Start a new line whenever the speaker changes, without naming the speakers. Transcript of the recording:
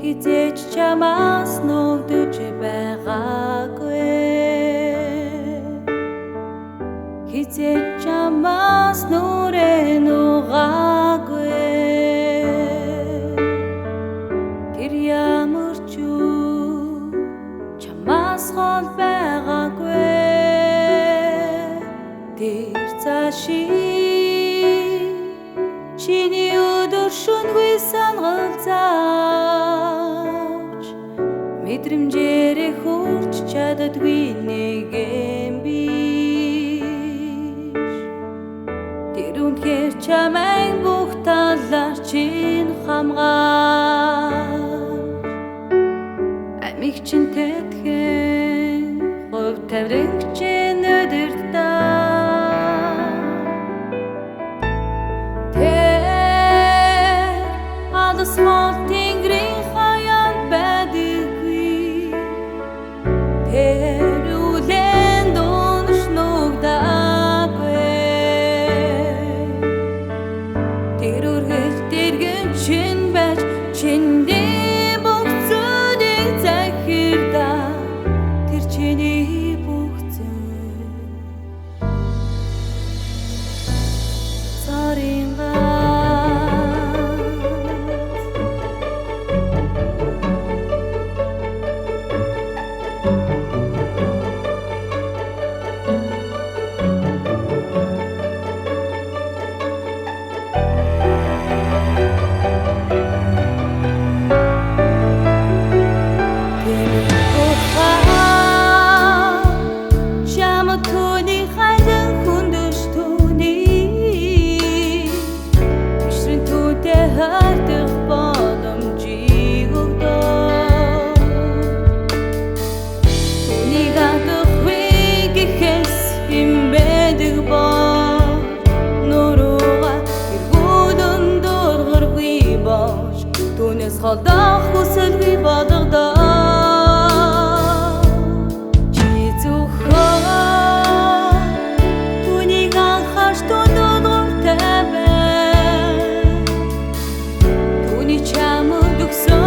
Хизээч чамаас нүгдэж байгаагүй Хизээч чамаас нүрээ нугаагүй Тэр ямар ч юу чамаас хол байгаагүй Тэр цаашид чиний өдөр шөнөгүй сангалзаач мэдрэмжээрээ хүрч чаддаггүй нэгэн биш Тэр үнэхээр чамайг бүх талаар чинь хамгаалж амиг чинь тэтгэн хувь тавиран чинь өдөртөө Small tingring hayan badagwi Тэр үлэн дунш нугдаагүй Тэр үргэлж тэргэн чин байж чиний бүх зүйлийг захирдаа Тэр чиний бүх зүйл Царин Түүнээс холдох хүсэлгүй болгодоо Чи зөвхөн түүнийг анхаарч дуудлагатай бай Түүний чамд өгсөн